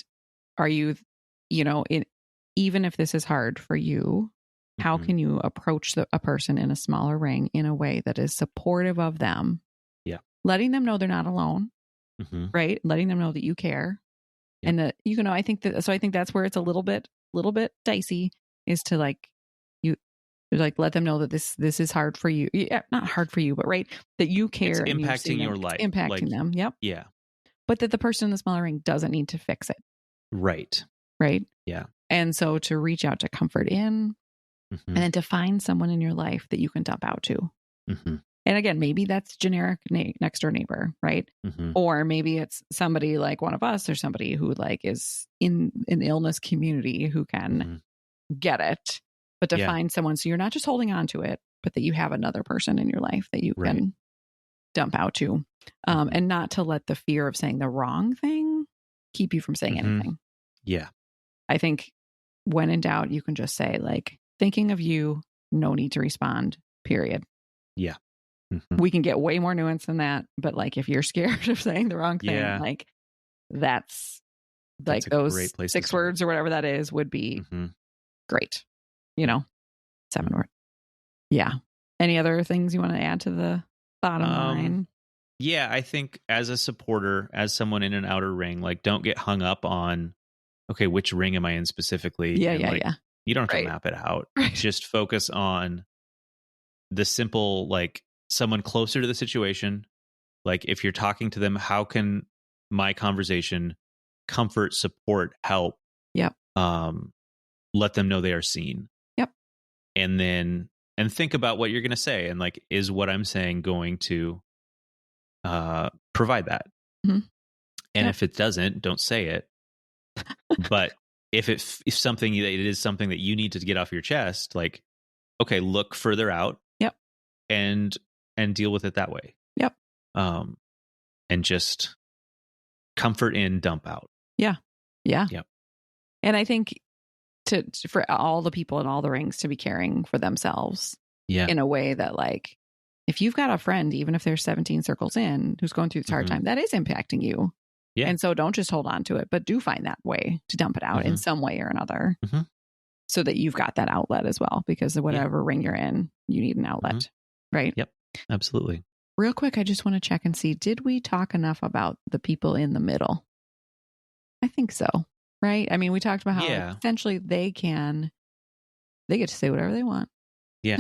Speaker 2: are you, you know, even if this is hard for you, how can you approach a person in a smaller ring in a way that is supportive of them? Yeah. Letting them know they're not alone, right? Letting them know that you care. Yeah. And that, you know, I think that's where it's a little bit dicey, is to like, you like, let them know that this is hard for you. Yeah, not hard for you, but right. That you care.
Speaker 3: It's impacting your life.
Speaker 2: Impacting like, them. Yep.
Speaker 3: Yeah.
Speaker 2: But that the person in the smaller ring doesn't need to fix it.
Speaker 3: Right.
Speaker 2: Right.
Speaker 3: Yeah.
Speaker 2: And so to reach out to comfort in, and then to find someone in your life that you can dump out to. And again, maybe that's generic next door neighbor, right? Or maybe it's somebody like one of us, or somebody who like is in an illness community who can get it, but to find someone, so you're not just holding on to it, but that you have another person in your life that you can dump out to, and not to let the fear of saying the wrong thing keep you from saying anything.
Speaker 3: Yeah.
Speaker 2: I think when in doubt, you can just say like, thinking of you, no need to respond, period.
Speaker 3: Yeah.
Speaker 2: We can get way more nuance than that. But like, if you're scared of saying the wrong thing, like that's like those 6 words or whatever that is would be great. You know, 7 words. Yeah. Any other things you want to add to the bottom line?
Speaker 3: Yeah, I think as a supporter, as someone in an outer ring, like don't get hung up on, okay, which ring am I in specifically?
Speaker 2: Yeah.
Speaker 3: You don't have to map it out.
Speaker 2: Right.
Speaker 3: Just focus on the simple, like someone closer to the situation. Like if you're talking to them, how can my conversation comfort, support, help?
Speaker 2: Yep.
Speaker 3: Let them know they are seen.
Speaker 2: Yep.
Speaker 3: And think about what you're going to say. And like, is what I'm saying going to provide that? And if it doesn't, don't say it. But if something that it is something that you need to get off your chest, like, okay, look further out.
Speaker 2: Yep.
Speaker 3: And deal with it that way.
Speaker 2: Yep.
Speaker 3: And just comfort in, dump out.
Speaker 2: Yeah. Yeah.
Speaker 3: Yep.
Speaker 2: And I think for all the people in all the rings to be caring for themselves in a way that like, if you've got a friend, even if there's 17 circles in, who's going through this hard time, that is impacting you. Yeah. And so don't just hold on to it, but do find that way to dump it out in some way or another so that you've got that outlet as well, because of whatever ring you're in, you need an outlet. Right.
Speaker 3: Yep. Absolutely.
Speaker 2: Real quick, I just want to check and see, did we talk enough about the people in the middle? I think so. Right. I mean, we talked about how essentially they get to say whatever they want.
Speaker 3: Yeah.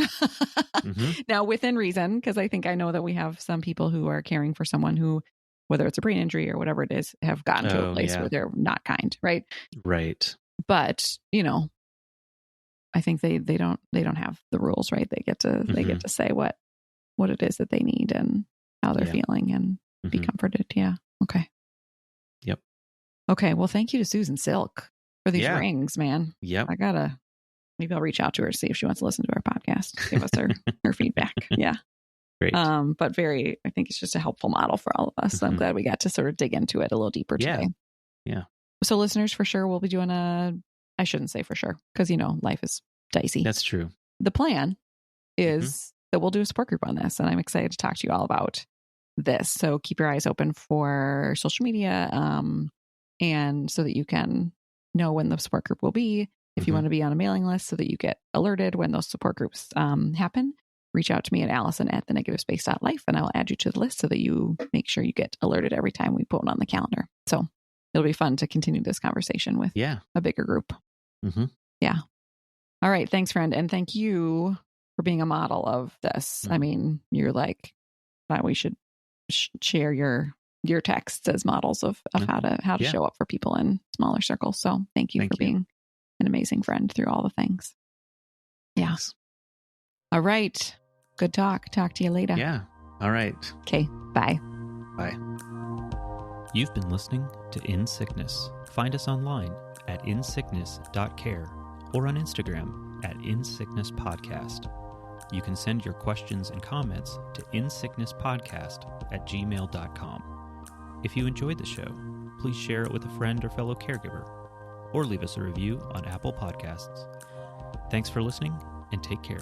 Speaker 2: Now within reason, because I know that we have some people who are caring for someone who, whether it's a brain injury or whatever it is, have gotten to a place where they're not kind. Right.
Speaker 3: Right.
Speaker 2: But, you know, I think they don't have the rules, right? They get to say what it is that they need and how they're feeling and be comforted. Yeah. Okay.
Speaker 3: Yep.
Speaker 2: Okay. Well, thank you to Susan Silk for these rings, man.
Speaker 3: Yep.
Speaker 2: Maybe I'll reach out to her to see if she wants to listen to our podcast. Give us her feedback. Yeah.
Speaker 3: Great.
Speaker 2: But I think it's just a helpful model for all of us. So I'm glad we got to sort of dig into it a little deeper today.
Speaker 3: Yeah.
Speaker 2: So listeners, for sure, we'll be doing I shouldn't say for sure because, life is dicey.
Speaker 3: That's true.
Speaker 2: The plan is that we'll do a support group on this, and I'm excited to talk to you all about this. So keep your eyes open for social media, and so that you can know when the support group will be. If you want to be on a mailing list so that you get alerted when those support groups happen, reach out to me at Allison@thenegativespace.life, and I'll add you to the list so that you make sure you get alerted every time we put one on the calendar. So it'll be fun to continue this conversation with a bigger group. Yeah. All right. Thanks, friend. And thank you for being a model of this. I mean, you're like, we should share your texts as models of how to show up for people in smaller circles. So thank you for being an amazing friend through all the things. Yeah.
Speaker 3: Thanks.
Speaker 2: All right. Good talk. Talk to you later.
Speaker 3: Yeah. All right.
Speaker 2: Okay. Bye.
Speaker 3: Bye.
Speaker 1: You've been listening to In Sickness. Find us online at insickness.care or on Instagram at insicknesspodcast. You can send your questions and comments to insicknesspodcast@gmail.com. If you enjoyed the show, please share it with a friend or fellow caregiver, or leave us a review on Apple Podcasts. Thanks for listening, and take care.